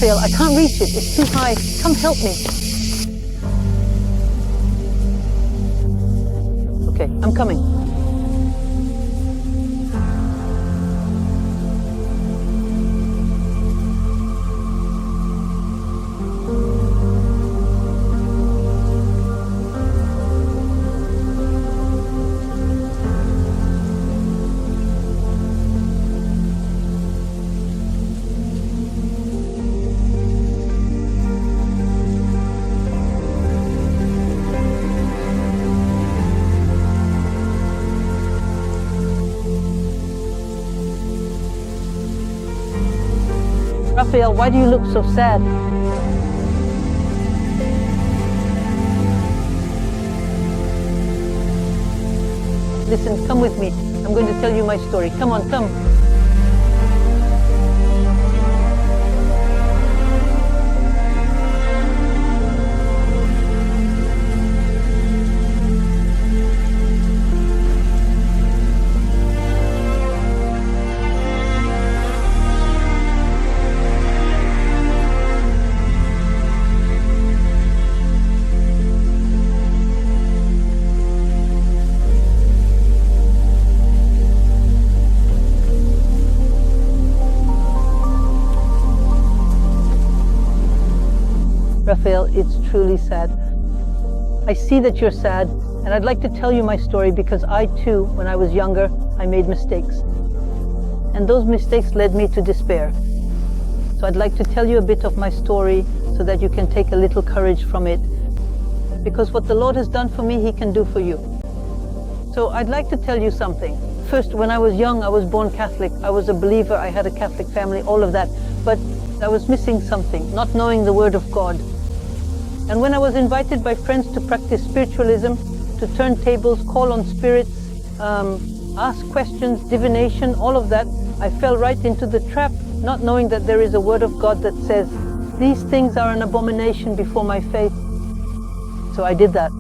Raphael, I can't reach it. It's too high. Come help me. Okay, I'm coming. Raphael, why do you look so sad? Listen, come with me. I'm going to tell you my story. Come on, come. Raphael, it's truly sad. I see that you're sad, and I'd like to tell you my story because I too, when I was younger, I made mistakes. And those mistakes led me to despair. So I'd like to tell you a bit of my story so that you can take a little courage from it. Because what the Lord has done for me, He can do for you. So I'd like to tell you something. First, when I was young, I was born Catholic. I was a believer, I had a Catholic family, all of that. But I was missing something, not knowing the Word of God. And when I was invited by friends to practice spiritualism, to turn tables, call on spirits, ask questions, divination, all of that, I fell right into the trap, not knowing that there is a Word of God that says, these things are an abomination before my faith. So I did that.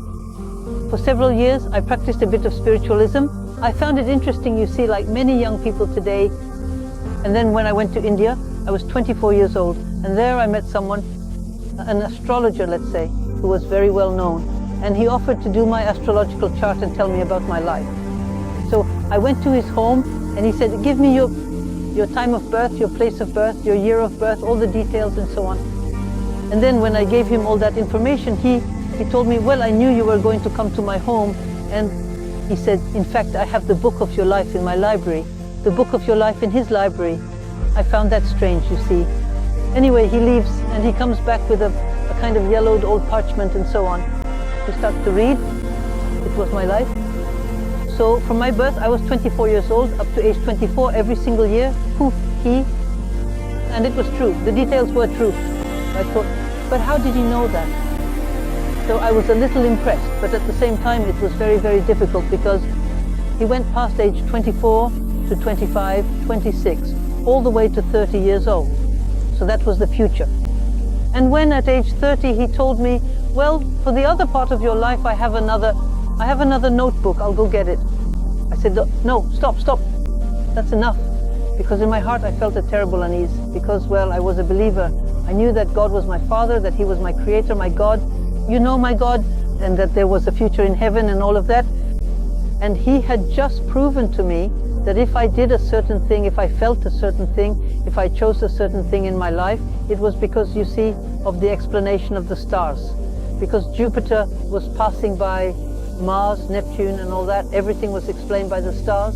For several years, I practiced a bit of spiritualism. I found it interesting, you see, like many young people today. And then when I went to India, I was 24 years old, and there I met someone, an astrologer, let's say, who was very well known, and he offered to do my astrological chart and tell me about my life. So I went to his home, and he said, give me your time of birth, your place of birth, your year of birth, all the details and so on. And then when I gave him all that information, he told me, well, I knew you were going to come to my home, and he said, in fact, I have the book of your life in my library, the book of your life in his library. I found that strange, you see. Anyway, he leaves and he comes back with a kind of yellowed old parchment and so on. He starts to read. It was my life. So from my birth, I was 24 years old, up to age 24, every single year, poof, he. And it was true. The details were true. I thought, but how did he know that? So I was a little impressed, but at the same time, it was very, very difficult because he went past age 24 to 25, 26, all the way to 30 years old. So that was the future. And when at age 30 he told me, well, for the other part of your life I have another notebook, I'll go get it. I said, no, stop. That's enough. Because in my heart I felt a terrible unease because, well, I was a believer. I knew that God was my Father, that He was my Creator, my God. You know my God, and that there was a future in heaven and all of that. And He had just proven to me that if I did a certain thing, if I felt a certain thing, if I chose a certain thing in my life, it was because, you see, of the explanation of the stars. Because Jupiter was passing by Mars, Neptune and all that, everything was explained by the stars.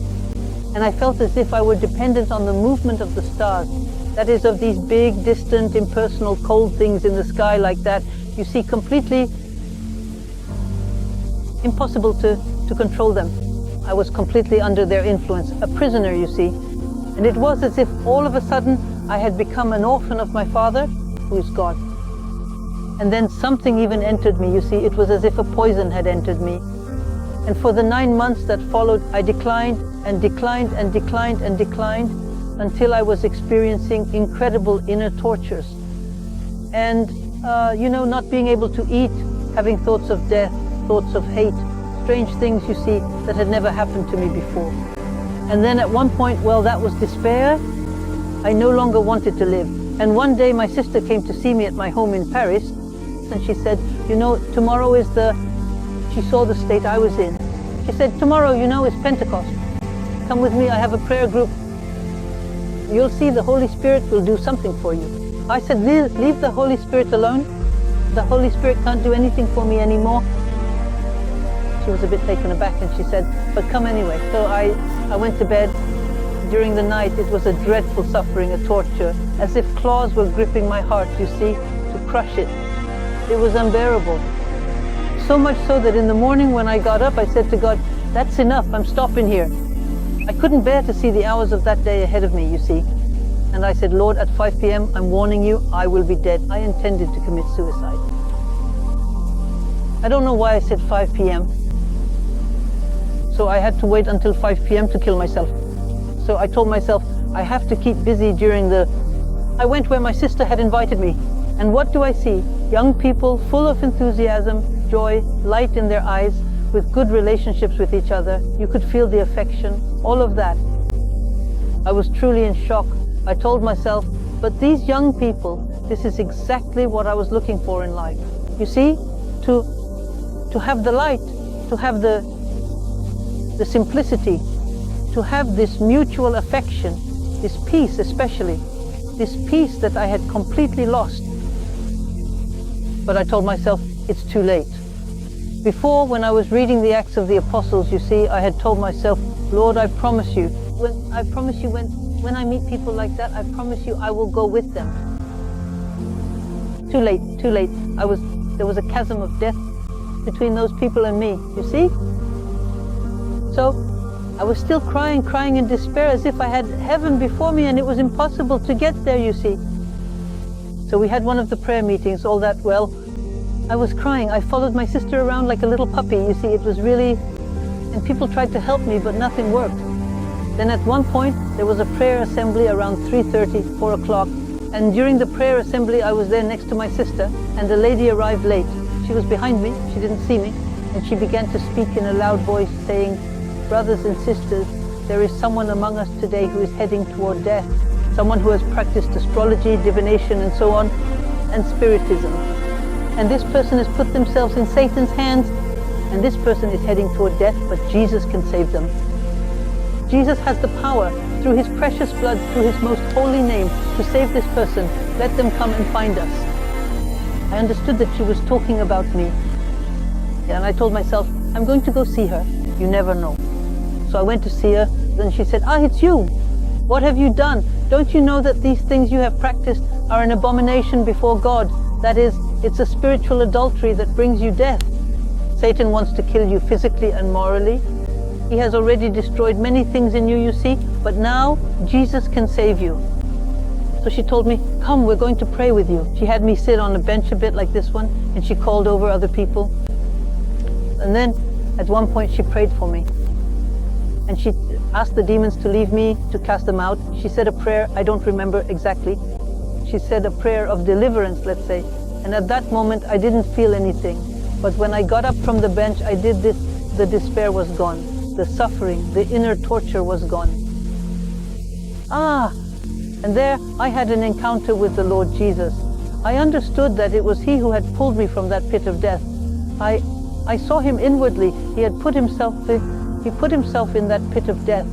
And I felt as if I were dependent on the movement of the stars. That is, of these big, distant, impersonal, cold things in the sky like that. You see, completely impossible to control them. I was completely under their influence, a prisoner, you see. And it was as if all of a sudden I had become an orphan of my Father, who is God. And then something even entered me, you see. It was as if a poison had entered me. And for the 9 months that followed, I declined and declined and declined and declined until I was experiencing incredible inner tortures. And, you know, not being able to eat, having thoughts of death, thoughts of hate, strange things, you see, that had never happened to me before. And then at one point, well, that was despair. I no longer wanted to live. And one day my sister came to see me at my home in Paris, and she said, you know, tomorrow is she saw the state I was in. She said, tomorrow, you know, is Pentecost. Come with me, I have a prayer group. You'll see the Holy Spirit will do something for you. I said, leave the Holy Spirit alone. The Holy Spirit can't do anything for me anymore. She was a bit taken aback and she said, but come anyway. So I went to bed. During the night, it was a dreadful suffering, a torture, as if claws were gripping my heart, you see, to crush it. It was unbearable. So much so that in the morning when I got up, I said to God, that's enough, I'm stopping here. I couldn't bear to see the hours of that day ahead of me, you see. And I said, Lord, at 5 p.m., I'm warning you, I will be dead. I intended to commit suicide. I don't know why I said 5 p.m. So I had to wait until 5 p.m. to kill myself. So I told myself, I have to keep busy during I went where my sister had invited me. And what do I see? Young people full of enthusiasm, joy, light in their eyes, with good relationships with each other. You could feel the affection, all of that. I was truly in shock. I told myself, but these young people, this is exactly what I was looking for in life. You see, to have the light, to have the simplicity, to have this mutual affection, this peace especially, this peace that I had completely lost. But I told myself, it's too late. Before, when I was reading the Acts of the Apostles, you see, I had told myself, Lord, I promise you, when I meet people like that, I promise you I will go with them. Too late, too late. There was a chasm of death between those people and me, you see? So I was still crying in despair, as if I had heaven before me and it was impossible to get there, you see. So we had one of the prayer meetings, all that well. I was crying. I followed my sister around like a little puppy, you see. It was really, and people tried to help me, but nothing worked. Then at one point, there was a prayer assembly around 3:30, 4 o'clock. And during the prayer assembly, I was there next to my sister, and the lady arrived late. She was behind me, she didn't see me, and she began to speak in a loud voice, saying, brothers and sisters, there is someone among us today who is heading toward death. Someone who has practiced astrology, divination, and so on, and spiritism. And this person has put themselves in Satan's hands, and this person is heading toward death, but Jesus can save them. Jesus has the power, through his precious blood, through his most holy name, to save this person. Let them come and find us. I understood that she was talking about me. And I told myself, I'm going to go see her. You never know. So I went to see her. Then she said, it's you. What have you done? Don't you know that these things you have practiced are an abomination before God? That is, it's a spiritual adultery that brings you death. Satan wants to kill you physically and morally. He has already destroyed many things in you, you see, but now Jesus can save you. So she told me, come, we're going to pray with you. She had me sit on a bench a bit like this one, and she called over other people. And then at one point she prayed for me. And she asked the demons to leave me, to cast them out. She said a prayer, I don't remember exactly. She said a prayer of deliverance, let's say. And at that moment I didn't feel anything. But when I got up from the bench, I did this, the despair was gone. The suffering, the inner torture was gone. And there I had an encounter with the Lord Jesus. I understood that it was he who had pulled me from that pit of death. I saw him inwardly. He had put himself in that pit of death.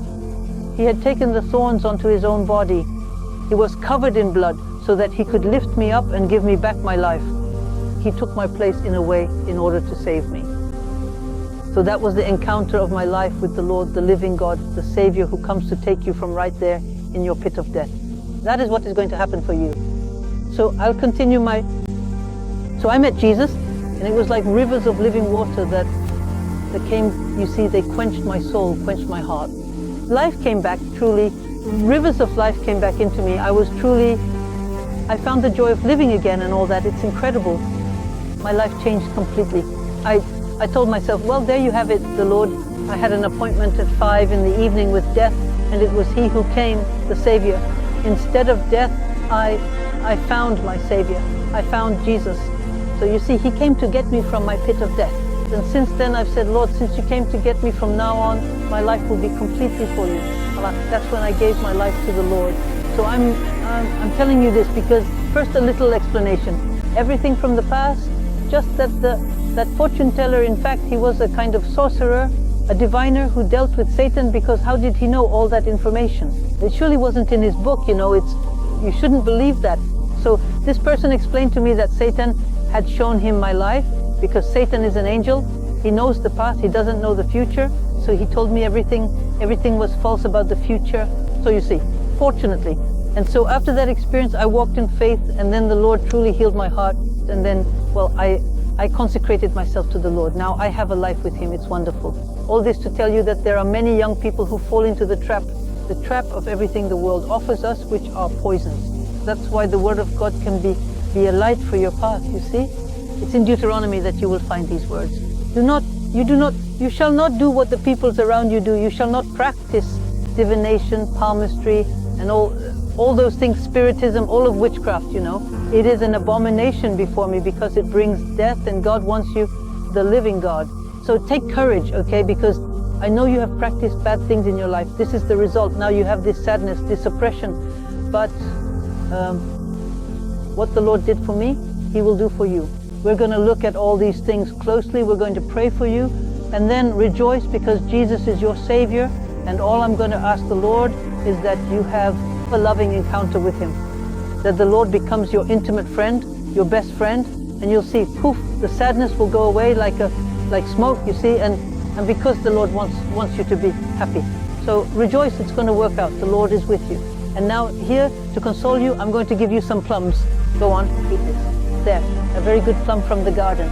He had taken the thorns onto his own body. He was covered in blood so that he could lift me up and give me back my life. He took my place in a way in order to save me. So that was the encounter of my life with the Lord, the living God, the Savior who comes to take you from right there in your pit of death. That is what is going to happen for you. So I'll continue So I met Jesus, and it was like rivers of living water that came, you see, they quenched my soul, quenched my heart. Life came back, truly. Rivers of life came back into me. I found the joy of living again and all that. It's incredible. My life changed completely. I told myself, well, there you have it, the Lord. I had an appointment at 5 in the evening with death, and it was he who came, the Savior. Instead of death, I found my Savior. I found Jesus. So you see, he came to get me from my pit of death. And since then I've said, Lord, since you came to get me, from now on, my life will be completely for you. That's when I gave my life to the Lord. So I'm I'm telling you this because first a little explanation. Everything from the past, just that fortune teller, in fact, he was a kind of sorcerer, a diviner who dealt with Satan, because how did he know all that information? It surely wasn't in his book, you know, you shouldn't believe that. So this person explained to me that Satan had shown him my life, because Satan is an angel. He knows the past, he doesn't know the future. So he told me everything was false about the future. So you see, fortunately. And so after that experience, I walked in faith, and then the Lord truly healed my heart. And then, well, I consecrated myself to the Lord. Now I have a life with him. It's wonderful. All this to tell you that there are many young people who fall into the trap of everything the world offers us, which are poisons. That's why the Word of God can be a light for your path, you see? It's in Deuteronomy that you will find these words. You shall not do what the peoples around you do. You shall not practice divination, palmistry, and all those things, spiritism, all of witchcraft, you know. It is an abomination before me because it brings death, and God wants you, the living God. So take courage, okay, because I know you have practiced bad things in your life. This is the result. Now you have this sadness, this oppression. But what the Lord did for me, he will do for you. We're going to look at all these things closely. We're going to pray for you, and then rejoice because Jesus is your Savior. And all I'm going to ask the Lord is that you have a loving encounter with him, that the Lord becomes your intimate friend, your best friend, and you'll see, poof, the sadness will go away like smoke, you see, and because the Lord wants you to be happy. So rejoice, it's going to work out. The Lord is with you. And now here, to console you, I'm going to give you some plums. Go on, eat this. There, a very good plum from the garden.